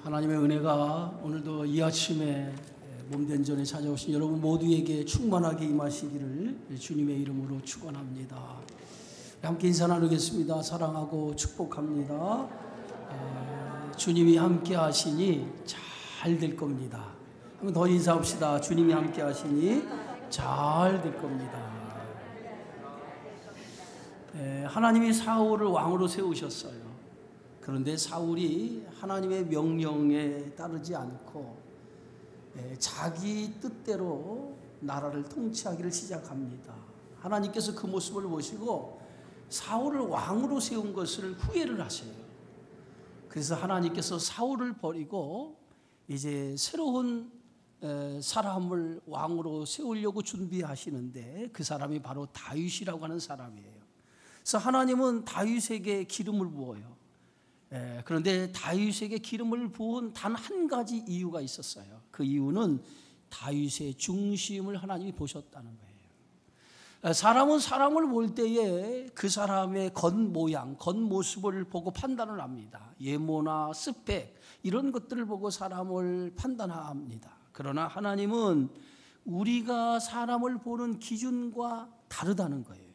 하나님의 은혜가 오늘도 이 아침에 몸된 전에 찾아오신 여러분 모두에게 충만하게 임하시기를 주님의 이름으로 축원합니다. 함께 인사 나누겠습니다. 사랑하고 축복합니다. 주님이 함께 하시니 잘 될 겁니다. 한번 더 인사합시다. 주님이 함께 하시니 잘 될 겁니다. 하나님이 사울을 왕으로 세우셨어요. 그런데 사울이 하나님의 명령에 따르지 않고 자기 뜻대로 나라를 통치하기를 시작합니다. 하나님께서 그 모습을 보시고 사울을 왕으로 세운 것을 후회를 하세요. 그래서 하나님께서 사울을 버리고 이제 새로운 사람을 왕으로 세우려고 준비하시는데 그 사람이 바로 다윗이라고 하는 사람이에요. 그래서 하나님은 다윗에게 기름을 부어요. 그런데 다윗에게 기름을 부은 단 한 가지 이유가 있었어요. 그 이유는 다윗의 중심을 하나님이 보셨다는 거예요. 사람은 사람을 볼 때에 그 사람의 겉모양, 겉모습을 보고 판단을 합니다. 외모나 스펙 이런 것들을 보고 사람을 판단합니다. 그러나 하나님은 우리가 사람을 보는 기준과 다르다는 거예요.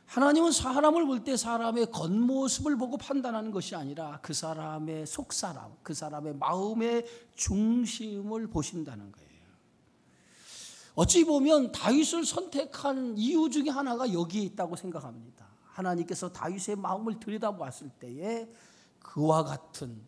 하나님은 사람을 볼 때 사람의 겉모습을 보고 판단하는 것이 아니라 그 사람의 속사람, 그 사람의 마음의 중심을 보신다는 거예요. 어찌 보면 다윗을 선택한 이유 중에 하나가 여기에 있다고 생각합니다. 하나님께서 다윗의 마음을 들여다보았을 때에 그와 같은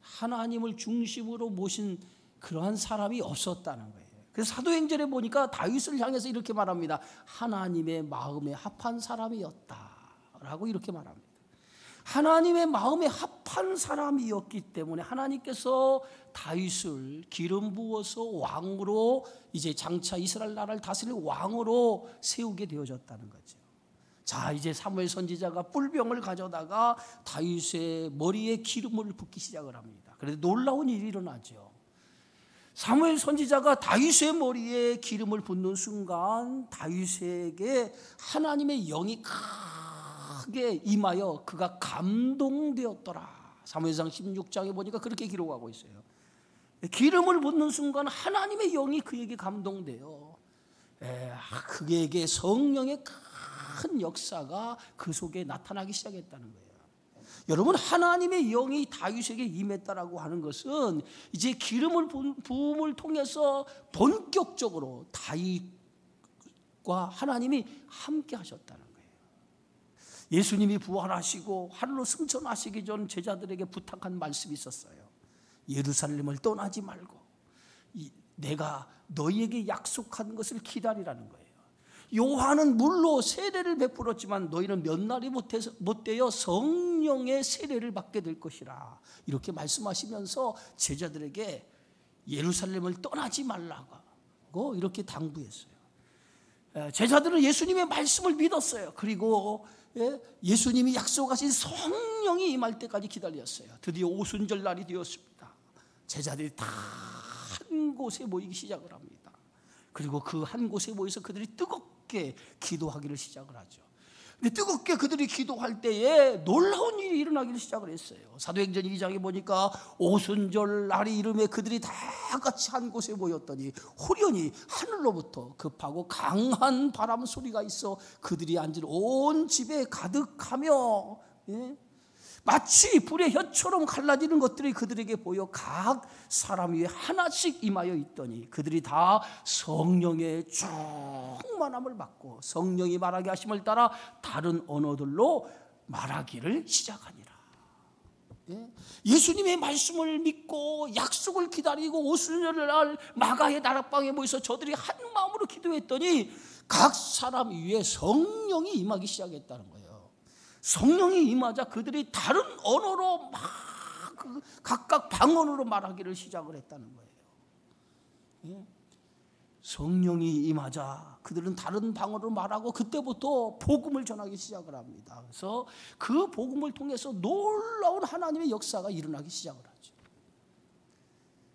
하나님을 중심으로 모신 그러한 사람이 없었다는 거예요. 그래서 사도행전에 보니까 다윗을 향해서 이렇게 말합니다. 하나님의 마음에 합한 사람이었다라고 이렇게 말합니다. 하나님의 마음에 합한 사람이었기 때문에 하나님께서 다윗을 기름 부어서 왕으로 이제 장차 이스라엘 나라를 다스릴 왕으로 세우게 되어졌다는 거죠. 자, 이제 사무엘 선지자가 뿔병을 가져다가 다윗의 머리에 기름을 붓기 시작을 합니다. 그런데 놀라운 일이 일어나죠. 사무엘 선지자가 다윗의 머리에 기름을 붓는 순간 다윗에게 하나님의 영이 크게 임하여 그가 감동되었더라. 사무엘상 16장에 보니까 그렇게 기록하고 있어요. 기름을 붓는 순간 하나님의 영이 그에게 감동돼요. 그에게 성령의 큰 역사가 그 속에 나타나기 시작했다는 거예요. 여러분, 하나님의 영이 다윗에게 임했다라고 하는 것은 이제 기름을 부음을 통해서 본격적으로 다윗과 하나님이 함께 하셨다는 거예요. 예수님이 부활하시고 하늘로 승천하시기 전 제자들에게 부탁한 말씀이 있었어요. 예루살렘을 떠나지 말고 내가 너희에게 약속한 것을 기다리라는 거예요. 요한은 물로 세례를 베풀었지만 너희는 몇 날이 못되어 성령의 세례를 받게 될 것이라 이렇게 말씀하시면서 제자들에게 예루살렘을 떠나지 말라고 이렇게 당부했어요. 제자들은 예수님의 말씀을 믿었어요. 그리고 예수님이 약속하신 성령이 임할 때까지 기다렸어요. 드디어 오순절 날이 되었습니다. 제자들이 다 한 곳에 모이기 시작을 합니다. 그리고 그 한 곳에 모여서 그들이 뜨겁게 기도하기를 시작을 하죠. 근데 뜨겁게 그들이 기도할 때에 놀라운 일이 일어나기를 시작을 했어요. 사도행전 2장에 보니까 오순절 날이 이름에 그들이 다 같이 한 곳에 모였더니 호련히 하늘로부터 급하고 강한 바람 소리가 있어 그들이 앉은 온 집에 가득하며 마치 불의 혀처럼 갈라지는 것들이 그들에게 보여 각 사람 위에 하나씩 임하여 있더니 그들이 다 성령의 충만함을 받고 성령이 말하게 하심을 따라 다른 언어들로 말하기를 시작하니라. 예수님의 말씀을 믿고 약속을 기다리고 오순절날 마가의 다락방에 모여서 저들이 한 마음으로 기도했더니 각 사람 위에 성령이 임하기 시작했다는 거예요. 성령이 임하자 그들이 다른 언어로 막 각각 방언으로 말하기를 시작을 했다는 거예요. 성령이 임하자 그들은 다른 방언으로 말하고 그때부터 복음을 전하기 시작을 합니다. 그래서 그 복음을 통해서 놀라운 하나님의 역사가 일어나기 시작을 하죠.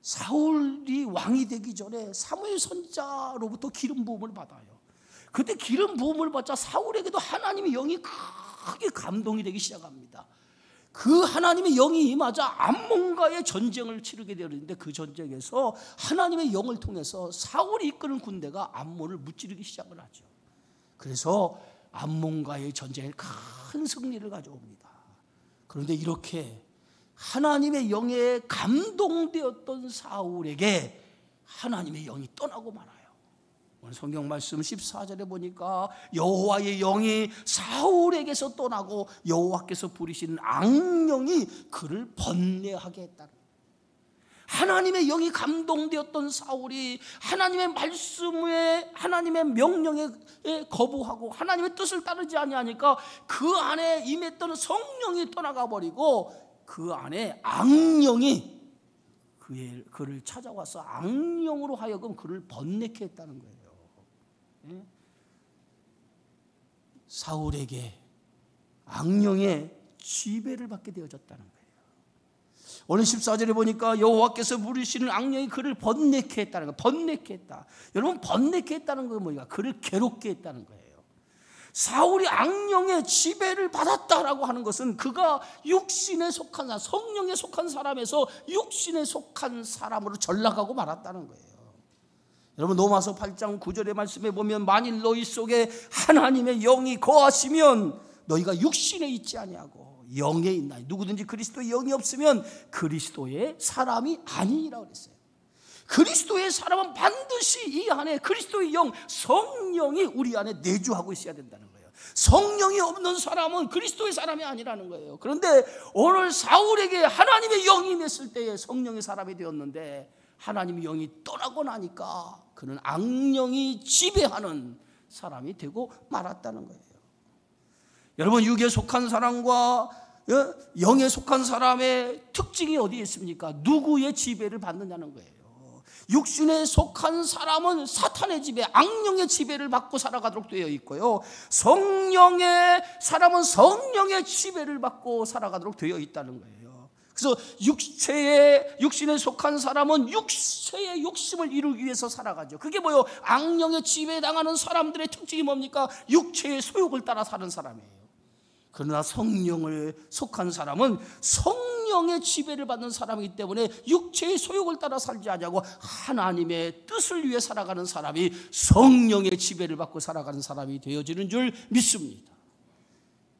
사울이 왕이 되기 전에 사무엘 선지자로부터 기름 부음을 받아요. 그때 기름 부음을 받자 사울에게도 하나님의 영이 크게 감동이 되기 시작합니다. 그 하나님의 영이 임하자 암몬과의 전쟁을 치르게 되었는데, 그 전쟁에서 하나님의 영을 통해서 사울이 이끄는 군대가 암몬을 무찌르기 시작을 하죠. 그래서 암몬과의 전쟁에 큰 승리를 가져옵니다. 그런데 이렇게 하나님의 영에 감동되었던 사울에게 하나님의 영이 떠나고 말아요. 오늘 성경 말씀 14절에 보니까 여호와의 영이 사울에게서 떠나고 여호와께서 부리시는 악령이 그를 번뇌하게 했다. 하나님의 영이 감동되었던 사울이 하나님의 말씀에, 하나님의 명령에 거부하고 하나님의 뜻을 따르지 아니하니까 그 안에 임했던 성령이 떠나가 버리고 그 안에 악령이 그를 찾아와서 악령으로 하여금 그를 번뇌케 했다는 거예요. 사울에게 악령의 지배를 받게 되어졌다는 거예요. 오늘 14절에 보니까 여호와께서 부르시는 악령이 그를 번뇌케 했다는 거예요. 번뇌케 했다. 여러분, 번뇌케 했다는 건 뭐예요? 그를 괴롭게 했다는 거예요. 사울이 악령의 지배를 받았다라고 하는 것은 그가 육신에 속한 사람, 성령에 속한 사람에서 육신에 속한 사람으로 전락하고 말았다는 거예요. 여러분, 로마서 8장 9절의 말씀에 보면 만일 너희 속에 하나님의 영이 거하시면 너희가 육신에 있지 아니하고 영에 있나. 누구든지 그리스도의 영이 없으면 그리스도의 사람이 아니니라 그랬어요. 그리스도의 사람은 반드시 이 안에 그리스도의 영, 성령이 우리 안에 내주하고 있어야 된다는 거예요. 성령이 없는 사람은 그리스도의 사람이 아니라는 거예요. 그런데 오늘 사울에게 하나님의 영이 임했을 때에 성령의 사람이 되었는데, 하나님의 영이 떠나고 나니까 그는 악령이 지배하는 사람이 되고 말았다는 거예요. 여러분, 육에 속한 사람과 영에 속한 사람의 특징이 어디에 있습니까? 누구의 지배를 받느냐는 거예요. 육신에 속한 사람은 사탄의 지배, 악령의 지배를 받고 살아가도록 되어 있고요, 성령의 사람은 성령의 지배를 받고 살아가도록 되어 있다는 거예요. 그래서 육신에 속한 사람은 육체의 욕심을 이루기 위해서 살아가죠. 그게 뭐예요? 악령의 지배당하는 사람들의 특징이 뭡니까? 육체의 소욕을 따라 사는 사람이에요. 그러나 성령을 속한 사람은 성령의 지배를 받는 사람이기 때문에 육체의 소욕을 따라 살지 아니하고 하나님의 뜻을 위해 살아가는 사람이 성령의 지배를 받고 살아가는 사람이 되어지는 줄 믿습니다.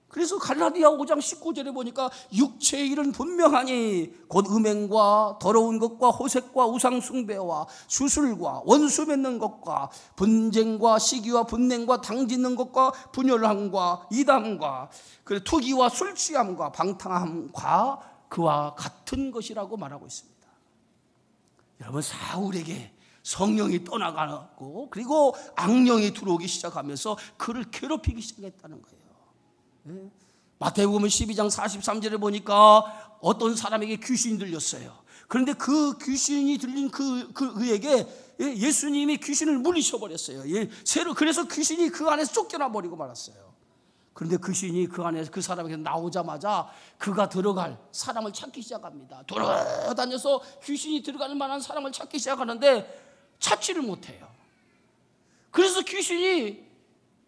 그래서 갈라디아 5장 19절에 보니까 육체의 일은 분명하니 곧 음행과 더러운 것과 호색과 우상숭배와 주술과 원수 맺는 것과 분쟁과 시기와 분냉과 당짓는 것과 분열함과 이담과 투기와 술취함과 방탕함과 그와 같은 것이라고 말하고 있습니다. 여러분, 사울에게 성령이 떠나가고 그리고 악령이 들어오기 시작하면서 그를 괴롭히기 시작했다는 거예요. 마태복음 12장 43절에 보니까 어떤 사람에게 귀신이 들렸어요. 그런데 그 귀신이 들린 그에게 예수님이 귀신을 물리셔버렸어요. 그래서 귀신이 그 안에서 쫓겨나 버리고 말았어요. 그런데 귀신이 그 안에서 그 사람에게 나오자마자 그가 들어갈 사람을 찾기 시작합니다. 돌아다녀서 귀신이 들어갈 만한 사람을 찾기 시작하는데 찾지를 못해요. 그래서 귀신이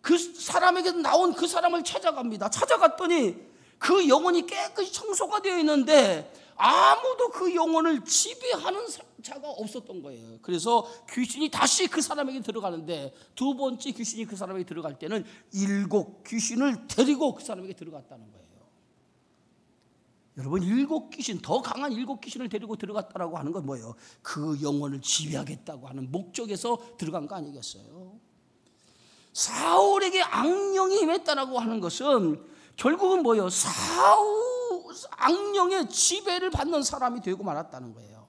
그 사람에게 나온 그 사람을 찾아갑니다. 찾아갔더니 그 영혼이 깨끗이 청소가 되어 있는데 아무도 그 영혼을 지배하는 자가 없었던 거예요. 그래서 귀신이 다시 그 사람에게 들어가는데 두 번째 귀신이 그 사람에게 들어갈 때는 7 귀신을 데리고 그 사람에게 들어갔다는 거예요. 여러분, 7 귀신, 더 강한 7 귀신을 데리고 들어갔다라고 하는 건 뭐예요? 그 영혼을 지배하겠다고 하는 목적에서 들어간 거 아니겠어요? 사울에게 악령이 임했다라고 하는 것은 결국은 뭐예요? 악령의 지배를 받는 사람이 되고 말았다는 거예요.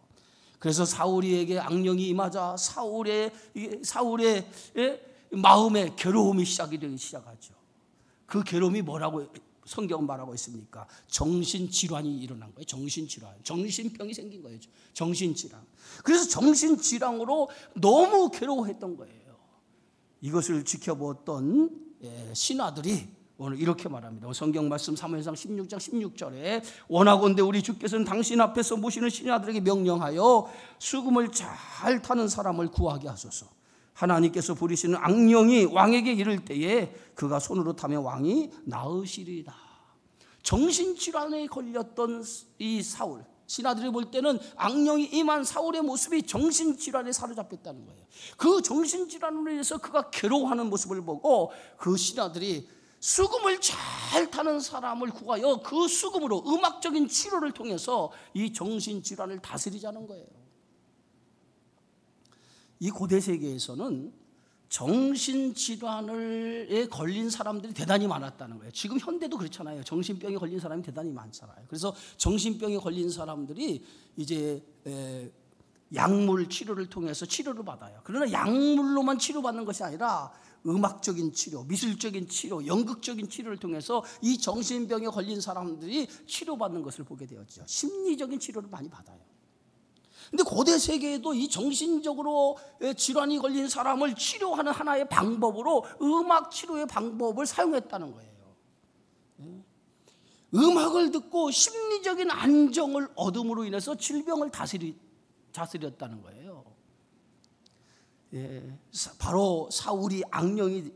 그래서 사울에게 악령이 임하자 사울의 마음에 괴로움이 시작이 시작하죠. 그 괴로움이 뭐라고 성경은 말하고 있습니까? 정신질환이 일어난 거예요. 정신질환, 정신병이 생긴 거예요. 정신질환. 그래서 정신질환으로 너무 괴로워했던 거예요. 이것을 지켜보았던 신하들이 오늘 이렇게 말합니다. 성경 말씀 사무엘상 16장 16절에 원하건대 우리 주께서는 당신 앞에서 모시는 신하들에게 명령하여 수금을 잘 타는 사람을 구하게 하소서. 하나님께서 부리시는 악령이 왕에게 이를 때에 그가 손으로 타면 왕이 나으시리이다. 정신질환에 걸렸던 이 사울, 신하들이 볼 때는 악령이 임한 사울의 모습이 정신질환에 사로잡혔다는 거예요. 그 정신질환으로 인해서 그가 괴로워하는 모습을 보고 그 신하들이 수금을 잘 타는 사람을 구하여 그 수금으로 음악적인 치료를 통해서 이 정신질환을 다스리자는 거예요. 이 고대 세계에서는 정신질환에 걸린 사람들이 대단히 많았다는 거예요. 지금 현대도 그렇잖아요. 정신병에 걸린 사람이 대단히 많잖아요. 그래서 정신병에 걸린 사람들이 이제 약물 치료를 통해서 치료를 받아요. 그러나 약물로만 치료받는 것이 아니라 음악적인 치료, 미술적인 치료, 연극적인 치료를 통해서 이 정신병에 걸린 사람들이 치료받는 것을 보게 되었죠. 심리적인 치료를 많이 받아요. 근데 고대 세계에도 이 정신적으로 질환이 걸린 사람을 치료하는 하나의 방법으로 음악 치료의 방법을 사용했다는 거예요. 음악을 듣고 심리적인 안정을 얻음으로 인해서 질병을 다스렸다는 거예요. 바로 사울이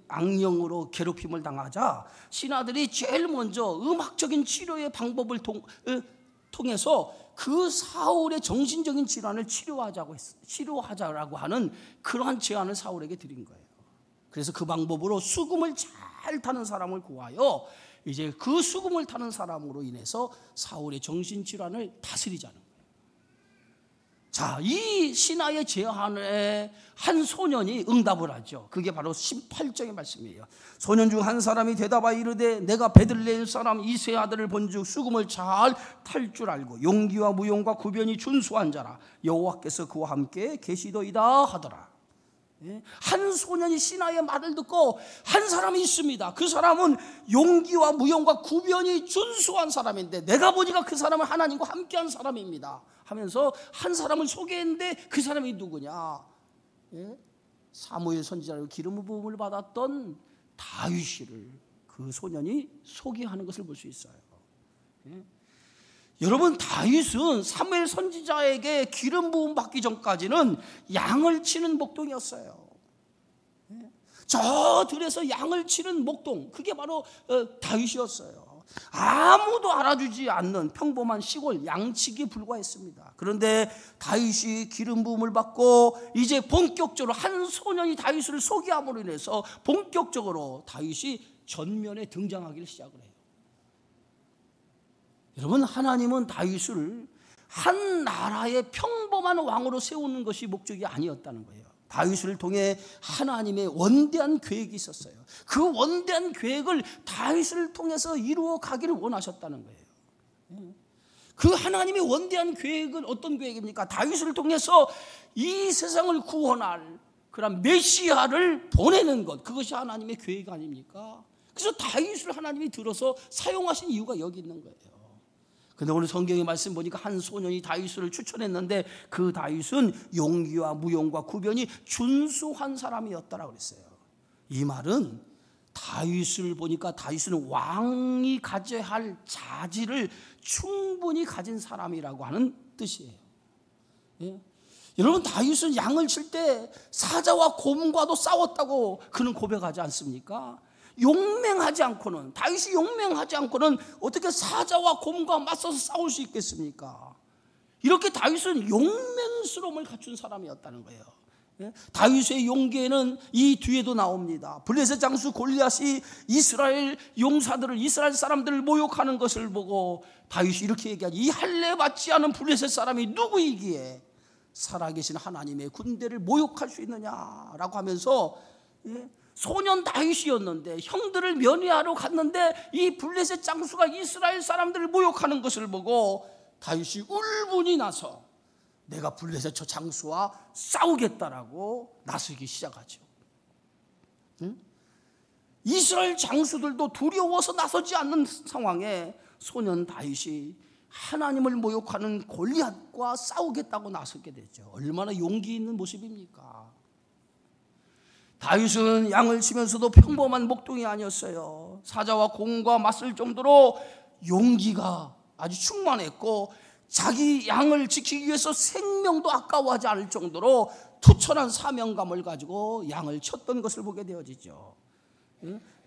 악령으로 괴롭힘을 당하자 신하들이 제일 먼저 음악적인 치료의 방법을 통해서 그 사울의 정신적인 질환을 치료하자라고 하는 그러한 제안을 사울에게 드린 거예요. 그래서 그 방법으로 수금을 잘 타는 사람을 구하여 이제 그 수금을 타는 사람으로 인해서 사울의 정신질환을 다스리자는 거예요. 자, 이 신하의 제안에 한 소년이 응답을 하죠. 그게 바로 18절의 말씀이에요. 소년 중 한 사람이 대답하여 이르되 내가 베들레헴 사람 이새의 아들을 본즉 수금을 잘 탈 줄 알고 용기와 무용과 구변이 준수한 자라 여호와께서 그와 함께 계시도이다 하더라. 한 소년이 신하의 말을 듣고 한 사람이 있습니다. 그 사람은 용기와 무용과 구변이 준수한 사람인데 내가 보니까 그 사람은 하나님과 함께한 사람입니다 하면서 한 사람을 소개했는데 그 사람이 누구냐? 사무엘 선지자로 기름 부음을 받았던 다윗을 그 소년이 소개하는 것을 볼 수 있어요. 여러분, 다윗은 사무엘 선지자에게 기름 부음 받기 전까지는 양을 치는 목동이었어요. 저 들에서 양을 치는 목동, 그게 바로 다윗이었어요. 아무도 알아주지 않는 평범한 시골 양치기에 불과했습니다. 그런데 다윗이 기름 부음을 받고 이제 본격적으로 한 소년이 다윗을 소개함으로 인해서 본격적으로 다윗이 전면에 등장하기를 시작을 해요. 여러분, 하나님은 다윗을 한 나라의 평범한 왕으로 세우는 것이 목적이 아니었다는 거예요. 다윗을 통해 하나님의 원대한 계획이 있었어요. 그 원대한 계획을 다윗을 통해서 이루어 가기를 원하셨다는 거예요. 그 하나님의 원대한 계획은 어떤 계획입니까? 다윗을 통해서 이 세상을 구원할 그런 메시아를 보내는 것, 그것이 하나님의 계획 아닙니까? 그래서 다윗을 하나님이 들어서 사용하신 이유가 여기 있는 거예요. 근데 오늘 성경의 말씀 보니까 한 소년이 다윗을 추천했는데 그 다윗은 용기와 무용과 구변이 준수한 사람이었다라고 그랬어요. 이 말은 다윗을 보니까 다윗은 왕이 가져야 할 자질을 충분히 가진 사람이라고 하는 뜻이에요. 여러분, 다윗은 양을 칠 때 사자와 곰과도 싸웠다고 그는 고백하지 않습니까? 용맹하지 않고는, 다윗이 용맹하지 않고는 어떻게 사자와 곰과 맞서서 싸울 수 있겠습니까? 이렇게 다윗은 용맹스러움을 갖춘 사람이었다는 거예요. 다윗의 용기에는 이 뒤에도 나옵니다. 블레셋 장수 골리앗이 이스라엘 용사들을, 이스라엘 사람들을 모욕하는 것을 보고 다윗이 이렇게 얘기하지, 이 할례 받지 않은 블레셋 사람이 누구이기에 살아계신 하나님의 군대를 모욕할 수 있느냐라고 하면서, 소년 다윗이었는데 형들을 면회하러 갔는데 이 블레셋 장수가 이스라엘 사람들을 모욕하는 것을 보고 다윗이 울분이 나서 내가 블레셋 저 장수와 싸우겠다라고 나서기 시작하죠. 이스라엘 장수들도 두려워서 나서지 않는 상황에 소년 다윗이 하나님을 모욕하는 골리앗과 싸우겠다고 나서게 되죠. 얼마나 용기 있는 모습입니까? 다윗은 양을 치면서도 평범한 목동이 아니었어요. 사자와 곰과 맞설 정도로 용기가 아주 충만했고 자기 양을 지키기 위해서 생명도 아까워하지 않을 정도로 투철한 사명감을 가지고 양을 쳤던 것을 보게 되어지죠.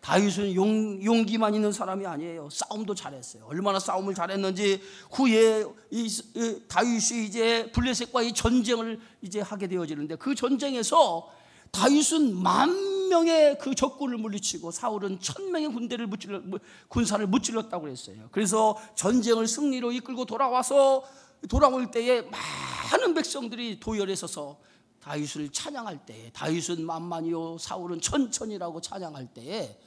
다윗은 용기만 있는 사람이 아니에요. 싸움도 잘했어요. 얼마나 싸움을 잘했는지 후에 다윗이 이제 블레셋과의 전쟁을 이제 하게 되어지는데, 그 전쟁에서 다윗은 10,000명의 그 적군을 물리치고 사울은 1,000명의 군사를 무찔렀다고 했어요. 그래서 전쟁을 승리로 이끌고 돌아올 때에 많은 백성들이 도열에 서서 다윗을 찬양할 때에, 다윗은 만만이요 사울은 천천히라고 찬양할 때에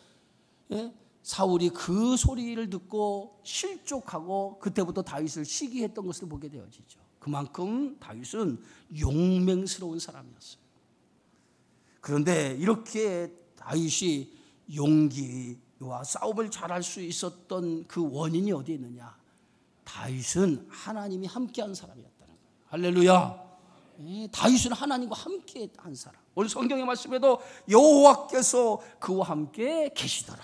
사울이 그 소리를 듣고 실족하고 그때부터 다윗을 시기했던 것을 보게 되어지죠. 그만큼 다윗은 용맹스러운 사람이었어요. 그런데 이렇게 다윗이 용기와 싸움을 잘할 수 있었던 그 원인이 어디에 있느냐? 다윗은 하나님이 함께한 사람이었다는 거예요. 할렐루야. 다윗은 하나님과 함께한 사람. 오늘 성경의 말씀에도 여호와께서 그와 함께 계시더라.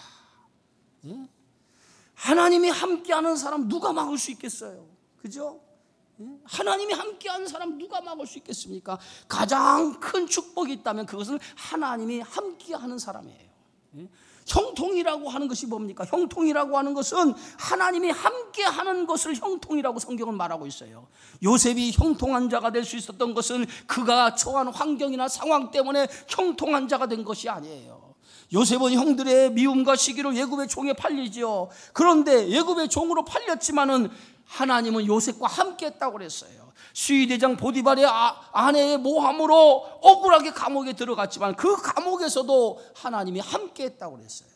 하나님이 함께하는 사람 누가 막을 수 있겠어요? 그죠? 하나님이 함께하는 사람 누가 막을 수 있겠습니까? 가장 큰 축복이 있다면 그것은 하나님이 함께하는 사람이에요. 형통이라고 하는 것이 뭡니까? 형통이라고 하는 것은 하나님이 함께하는 것을 형통이라고 성경은 말하고 있어요. 요셉이 형통한 자가 될 수 있었던 것은 그가 처한 환경이나 상황 때문에 형통한 자가 된 것이 아니에요. 요셉은 형들의 미움과 시기로 애굽의 종에 팔리죠. 그런데 애굽의 종으로 팔렸지만은 하나님은 요셉과 함께했다고 그랬어요. 수위대장 보디발의 아내의 모함으로 억울하게 감옥에 들어갔지만 그 감옥에서도 하나님이 함께했다고 그랬어요.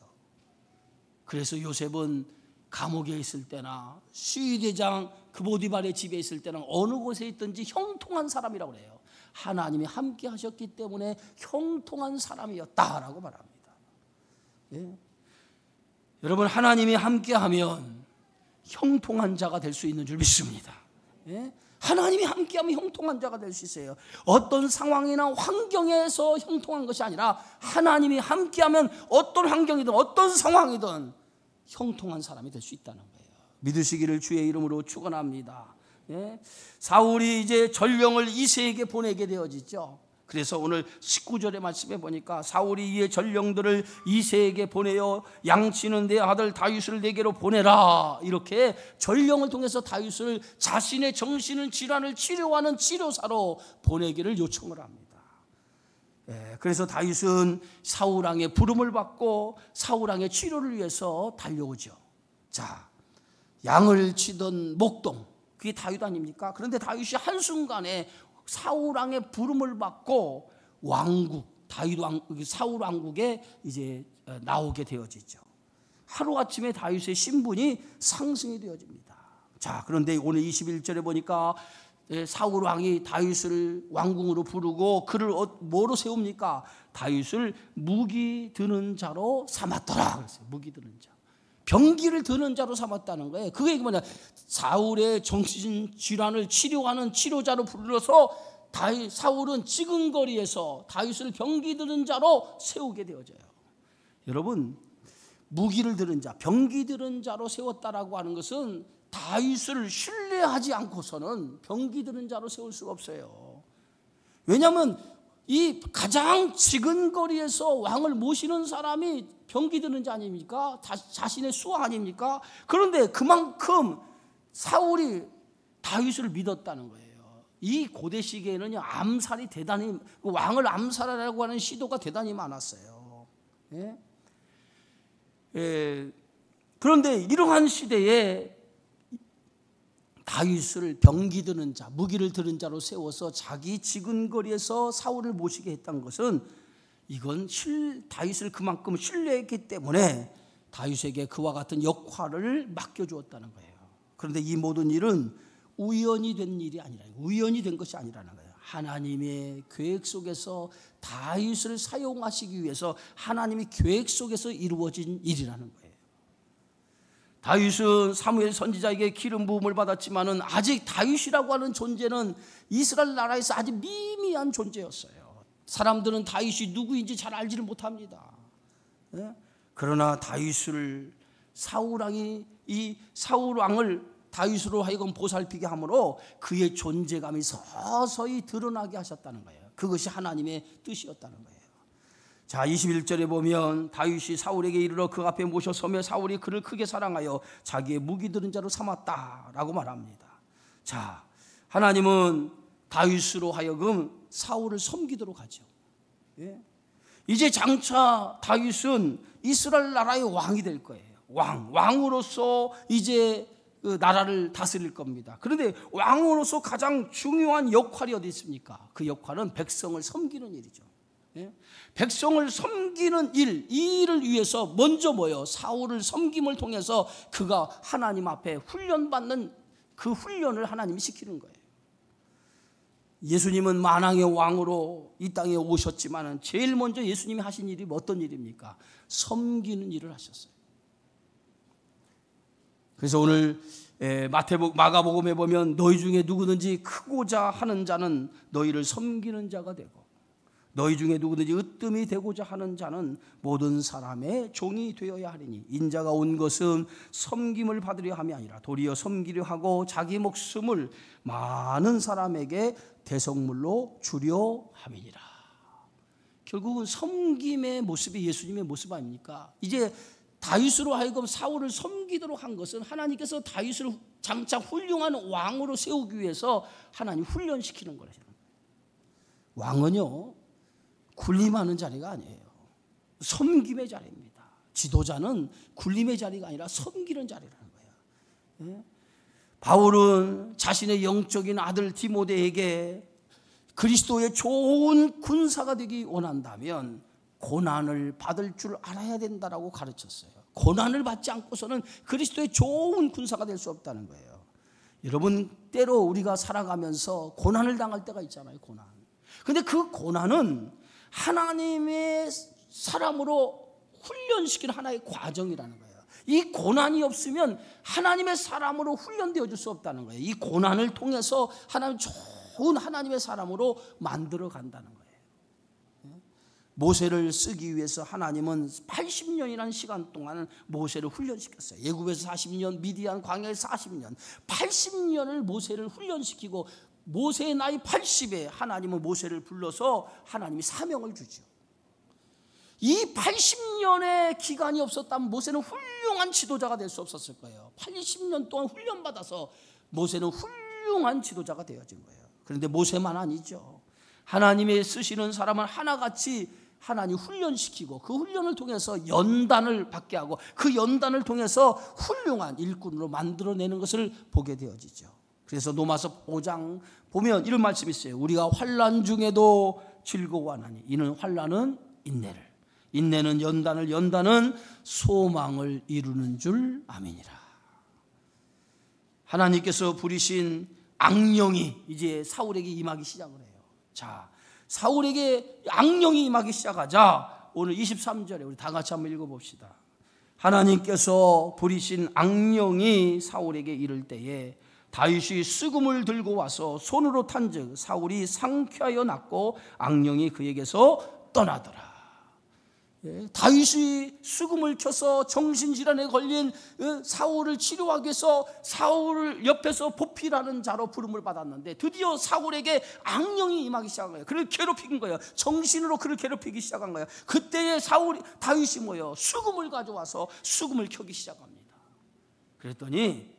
그래서 요셉은 감옥에 있을 때나 수위대장 그 보디발의 집에 있을 때나 어느 곳에 있든지 형통한 사람이라고 그래요. 하나님이 함께 하셨기 때문에 형통한 사람이었다라고 말합니다. 여러분, 하나님이 함께하면 형통한 자가 될 수 있는 줄 믿습니다. 하나님이 함께하면 형통한 자가 될 수 있어요. 어떤 상황이나 환경에서 형통한 것이 아니라 하나님이 함께하면 어떤 환경이든 어떤 상황이든 형통한 사람이 될 수 있다는 거예요. 믿으시기를 주의 이름으로 축원합니다. 사울이 이제 전령을 이새에게 보내게 되어지죠. 그래서 오늘 19절의 말씀에 보니까 사울이 이의 전령들을 이새에게 보내어 양치는 내 아들 다윗을 내게로 보내라, 이렇게 전령을 통해서 다윗을 자신의 정신을 질환을 치료하는 치료사로 보내기를 요청을 합니다. 그래서 다윗은 사울왕의 부름을 받고 사울왕의 치료를 위해서 달려오죠. 자, 양을 치던 목동, 그게 다윗 아닙니까? 그런데 다윗이 한순간에 사울왕의 부름을 받고 왕국, 사울 왕국에 이제 나오게 되어지죠. 하루아침에 다윗의 신분이 상승이 되어집니다. 자, 그런데 오늘 21절에 보니까 사울 왕이 다윗을 왕궁으로 부르고 그를 뭐로 세웁니까? 다윗을 무기 드는 자로 삼았더라 그랬어요. 무기 드는 자, 병기를 드는 자로 삼았다는 거예요. 그게 뭐냐? 사울의 정신 질환을 치료하는 치료자로 불러서 사울은 지근거리에서 다윗을 병기 드는 자로 세우게 되어져요. 여러분, 무기를 드는 자, 병기 드는 자로 세웠다라고 하는 것은 다윗을 신뢰하지 않고서는 병기 드는 자로 세울 수가 없어요. 왜냐하면 이 가장 지근거리에서 왕을 모시는 사람이 병기 드는 자 아닙니까? 자신의 수하 아닙니까? 그런데 그만큼 사울이 다윗을 믿었다는 거예요. 이 고대 시기에는요, 암살이 대단히, 왕을 암살하려고 하는 시도가 대단히 많았어요. 그런데 이러한 시대에 다윗을 병기 드는 자, 무기를 드는 자로 세워서 자기 지근거리에서 사울을 모시게 했던 것은, 이건 다윗을 그만큼 신뢰했기 때문에 다윗에게 그와 같은 역할을 맡겨주었다는 거예요. 그런데 이 모든 일은 우연히 된 일이 아니라, 우연히 된 것이 아니라는 거예요. 하나님의 계획 속에서 다윗을 사용하시기 위해서 하나님의 계획 속에서 이루어진 일이라는 거예요. 다윗은 사무엘 선지자에게 기름 부음을 받았지만은 아직 다윗이라고 하는 존재는 이스라엘 나라에서 아주 미미한 존재였어요. 사람들은 다윗이 누구인지 잘 알지를 못합니다. 그러나 다윗을 사울왕이 이 사울왕을 다윗으로 하여금 보살피게 함으로 그의 존재감이 서서히 드러나게 하셨다는 거예요. 그것이 하나님의 뜻이었다는 거예요. 자, 21절에 보면 다윗이 사울에게 이르러 그 앞에 모셔서며 사울이 그를 크게 사랑하여 자기의 무기 들은 자로 삼았다라고 말합니다. 자, 하나님은 다윗으로 하여금 사울을 섬기도록 하죠. 예? 이제 장차 다윗은 이스라엘 나라의 왕이 될 거예요. 왕으로서 이제 그 나라를 다스릴 겁니다. 그런데 왕으로서 가장 중요한 역할이 어디 있습니까? 그 역할은 백성을 섬기는 일이죠. 예? 백성을 섬기는 일, 이 일을 위해서 먼저 사울을 섬김을 통해서 그가 하나님 앞에 훈련받는 그 훈련을 하나님이 시키는 거예요. 예수님은 만왕의 왕으로 이 땅에 오셨지만 제일 먼저 예수님이 하신 일이 어떤 일입니까? 섬기는 일을 하셨어요. 그래서 오늘 마가복음에 보면 너희 중에 누구든지 크고자 하는 자는 너희를 섬기는 자가 되고 너희 중에 누구든지 으뜸이 되고자 하는 자는 모든 사람의 종이 되어야 하리니 인자가 온 것은 섬김을 받으려 함이 아니라 도리어 섬기려 하고 자기 목숨을 많은 사람에게 대속물로 주려 함이니라. 결국은 섬김의 모습이 예수님의 모습 아닙니까? 이제 다윗으로 하여금 사울을 섬기도록 한 것은 하나님께서 다윗을 장차 훌륭한 왕으로 세우기 위해서 하나님 훈련시키는 거예요. 왕은요 군림하는 자리가 아니에요. 섬김의 자리입니다. 지도자는 군림의 자리가 아니라 섬기는 자리라는 거예요. 예? 바울은 자신의 영적인 아들 디모데에게 그리스도의 좋은 군사가 되기 원한다면 고난을 받을 줄 알아야 된다라고 가르쳤어요. 고난을 받지 않고서는 그리스도의 좋은 군사가 될 수 없다는 거예요. 여러분, 때로 우리가 살아가면서 고난을 당할 때가 있잖아요. 고난. 근데 그 고난은 하나님의 사람으로 훈련시키는 하나의 과정이라는 거예요. 이 고난이 없으면 하나님의 사람으로 훈련되어 줄 수 없다는 거예요. 이 고난을 통해서 하나님 좋은 하나님의 사람으로 만들어 간다는 거예요. 모세를 쓰기 위해서 하나님은 80년이라는 시간 동안 모세를 훈련시켰어요. 애굽에서 40년, 미디안 광야에서 40년, 80년을 모세를 훈련시키고 모세의 나이 80에 하나님은 모세를 불러서 하나님이 사명을 주죠. 이 80년의 기간이 없었다면 모세는 훌륭한 지도자가 될 수 없었을 거예요. 80년 동안 훈련받아서 모세는 훌륭한 지도자가 되어진 거예요. 그런데 모세만 아니죠. 하나님의 쓰시는 사람은 하나같이 하나님 훈련시키고 그 훈련을 통해서 연단을 받게 하고 그 연단을 통해서 훌륭한 일꾼으로 만들어내는 것을 보게 되어지죠. 그래서 로마서 5장 보면 이런 말씀이 있어요. 우리가 환난 중에도 즐거워하나니 이는 환난은 인내를, 인내는 연단을, 연단은 소망을 이루는 줄 아미니라. 하나님께서 부리신 악령이 이제 사울에게 임하기 시작을 해요. 자, 사울에게 악령이 임하기 시작하자 오늘 23절에 우리 다 같이 한번 읽어봅시다. 하나님께서 부리신 악령이 사울에게 이를 때에 다윗이 수금을 들고 와서 손으로 탄즉 사울이 상쾌하여 낫고 악령이 그에게서 떠나더라. 다윗이 수금을 켜서 정신질환에 걸린 사울을 치료하기 위해서 사울을 옆에서 보필하는 자로 부름을 받았는데 드디어 사울에게 악령이 임하기 시작한 거예요. 그를 괴롭힌 거예요. 정신으로 그를 괴롭히기 시작한 거예요. 그때에 다윗이 수금을 가져와서 수금을 켜기 시작합니다. 그랬더니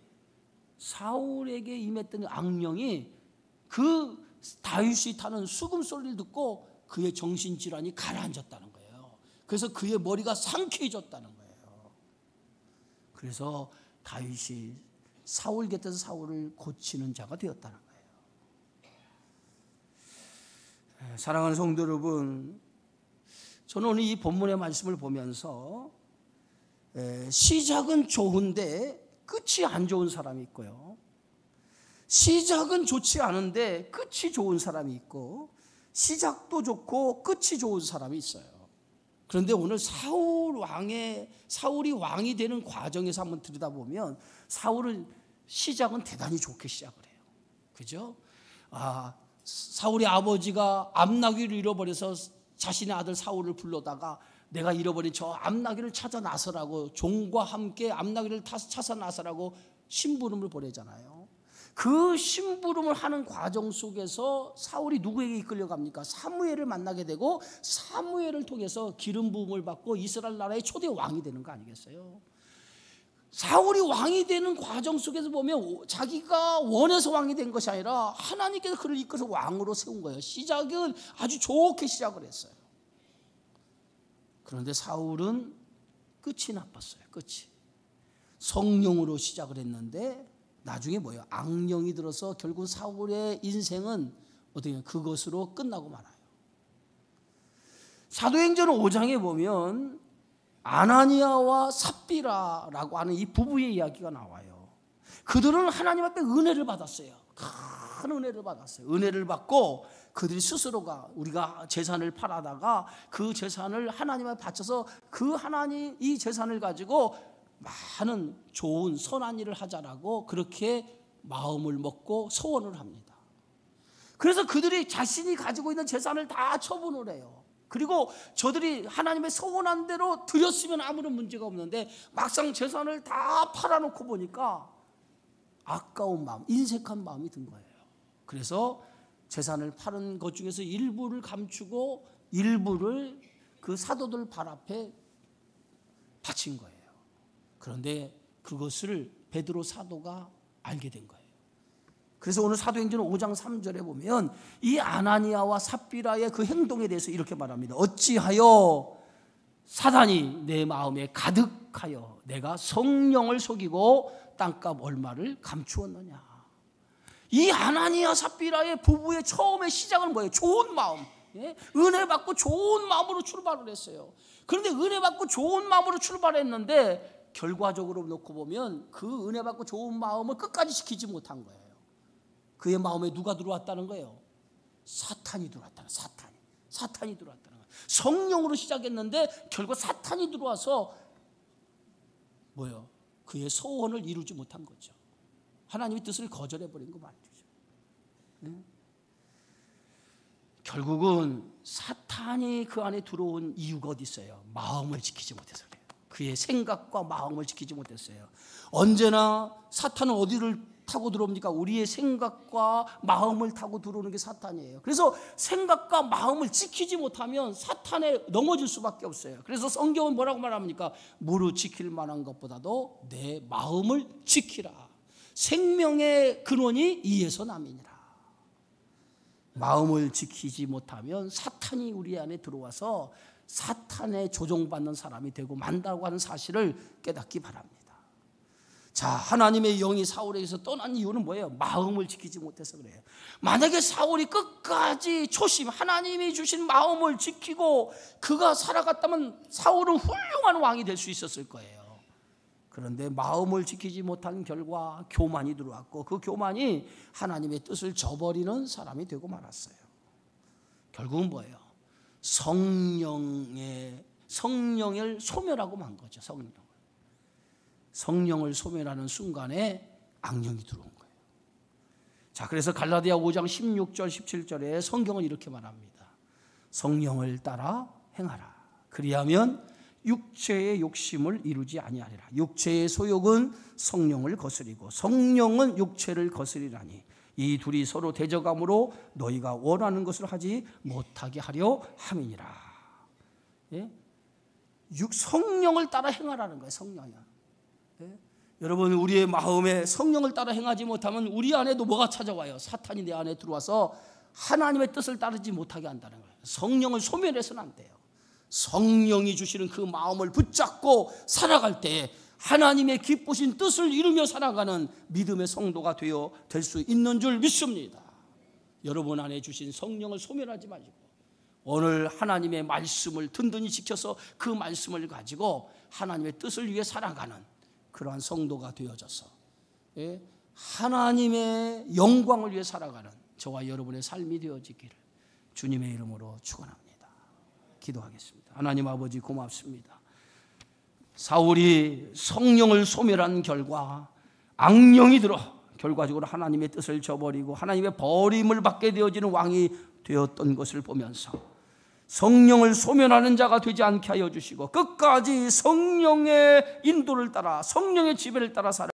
사울에게 임했던 악령이 그 다윗이 타는 수금 소리를 듣고 그의 정신질환이 가라앉았다는 거예요. 그래서 그의 머리가 상쾌해졌다는 거예요. 그래서 다윗이 사울 곁에서 사울을 고치는 자가 되었다는 거예요. 사랑하는 성도 여러분, 저는 오늘 이 본문의 말씀을 보면서 시작은 좋은데 끝이 안 좋은 사람이 있고요, 시작은 좋지 않은데 끝이 좋은 사람이 있고, 시작도 좋고 끝이 좋은 사람이 있어요. 그런데 오늘 사울이 왕이 되는 과정에서 한번 들여다보면 사울은 시작은 대단히 좋게 시작을 해요. 그죠? 사울의 아버지가 암나귀를 잃어버려서 자신의 아들 사울을 불러다가 내가 잃어버린 저 암나귀를 찾아 나서라고, 종과 함께 암나귀를 찾아 나서라고 심부름을 보내잖아요. 그 심부름을 하는 과정 속에서 사울이 누구에게 이끌려갑니까? 사무엘을 만나게 되고 사무엘을 통해서 기름 부음을 받고 이스라엘 나라의 초대 왕이 되는 거 아니겠어요? 사울이 왕이 되는 과정 속에서 보면 자기가 원해서 왕이 된 것이 아니라 하나님께서 그를 이끌어서 왕으로 세운 거예요. 시작은 아주 좋게 시작을 했어요. 그런데 사울은 끝이 나빴어요. 끝이. 성령으로 시작을 했는데 나중에 뭐예요? 악령이 들어서 결국 사울의 인생은 어떻게 그것으로 끝나고 말아요. 사도행전 5장에 보면 아나니아와 삽비라라고 하는 이 부부의 이야기가 나와요. 그들은 하나님 앞에 은혜를 받았어요. 큰 은혜를 받았어요. 은혜를 받고 그들이 스스로가 우리가 재산을 팔아다가 그 재산을 하나님 앞에 바쳐서 그 하나님 이 재산을 가지고 많은 좋은 선한 일을 하자라고 그렇게 마음을 먹고 소원을 합니다. 그래서 그들이 자신이 가지고 있는 재산을 다 처분을 해요. 그리고 저들이 하나님의 소원한 대로 드렸으면 아무런 문제가 없는데 막상 재산을 다 팔아놓고 보니까 아까운 마음, 인색한 마음이 든 거예요. 그래서 재산을 파는 것 중에서 일부를 감추고 일부를 그 사도들 발 앞에 바친 거예요. 그런데 그것을 베드로 사도가 알게 된 거예요. 그래서 오늘 사도행전 5장 3절에 보면 이 아나니아와 삽비라의 그 행동에 대해서 이렇게 말합니다. 어찌하여 사단이 내 마음에 가득하여 내가 성령을 속이고 땅값 얼마를 감추었느냐. 이 아나니아 삽비라의 부부의 처음의 시작은 뭐예요? 좋은 마음, 은혜 받고 좋은 마음으로 출발을 했어요. 그런데 은혜 받고 좋은 마음으로 출발했는데 결과적으로 놓고 보면 그 은혜 받고 좋은 마음을 끝까지 지키지 못한 거예요. 그의 마음에 누가 들어왔다는 거예요? 사탄이 들어왔다는 거예요. 사탄이 들어왔다는 거예요. 성령으로 시작했는데 결국 사탄이 들어와서 뭐예요? 그의 소원을 이루지 못한 거죠. 하나님의 뜻을 거절해버린 거 말이죠. 네? 결국은 사탄이 그 안에 들어온 이유가 어디 있어요? 마음을 지키지 못해서 그래요. 그의 생각과 마음을 지키지 못했어요. 언제나 사탄은 어디를 타고 들어옵니까? 우리의 생각과 마음을 타고 들어오는 게 사탄이에요. 그래서 생각과 마음을 지키지 못하면 사탄에 넘어질 수밖에 없어요. 그래서 성경은 뭐라고 말합니까? 무릇 지킬 만한 것보다도 내 마음을 지키라. 생명의 근원이 이에서 남이니라. 마음을 지키지 못하면 사탄이 우리 안에 들어와서 사탄에 조종받는 사람이 되고 만다고 하는 사실을 깨닫기 바랍니다. 자, 하나님의 영이 사울에게서 떠난 이유는 뭐예요? 마음을 지키지 못해서 그래요. 만약에 사울이 끝까지 초심, 하나님이 주신 마음을 지키고 그가 살아갔다면 사울은 훌륭한 왕이 될 수 있었을 거예요. 그런데 마음을 지키지 못한 결과 교만이 들어왔고 그 교만이 하나님의 뜻을 저버리는 사람이 되고 말았어요. 결국은 뭐예요? 성령을 소멸하고 만 거죠. 성령을 소멸하는 순간에 악령이 들어온 거예요. 자, 그래서 갈라디아 5장 16절 17절에 성경은 이렇게 말합니다. 성령을 따라 행하라. 그리하면 육체의 욕심을 이루지 아니하리라. 육체의 소욕은 성령을 거스리고 성령은 육체를 거스리라니 이 둘이 서로 대적함으로 너희가 원하는 것을 하지 못하게 하려 함이니라. 예? 성령을 따라 행하라는 거예요. 성령이야. 예? 여러분, 우리의 마음에 성령을 따라 행하지 못하면 우리 안에도 뭐가 찾아와요? 사탄이 내 안에 들어와서 하나님의 뜻을 따르지 못하게 한다는 거예요. 성령을 소멸해서는 안 돼요. 성령이 주시는 그 마음을 붙잡고 살아갈 때 하나님의 기쁘신 뜻을 이루며 살아가는 믿음의 성도가 될 수 있는 줄 믿습니다. 여러분 안에 주신 성령을 소멸하지 마시고 오늘 하나님의 말씀을 든든히 지켜서 그 말씀을 가지고 하나님의 뜻을 위해 살아가는 그러한 성도가 되어져서 하나님의 영광을 위해 살아가는 저와 여러분의 삶이 되어지기를 주님의 이름으로 축원합니다. 기도하겠습니다. 하나님 아버지 고맙습니다. 사울이 성령을 소멸한 결과 악령이 들어 결과적으로 하나님의 뜻을 저버리고 하나님의 버림을 받게 되어지는 왕이 되었던 것을 보면서 성령을 소멸하는 자가 되지 않게 하여 주시고 끝까지 성령의 인도를 따라 성령의 지배를 따라 살아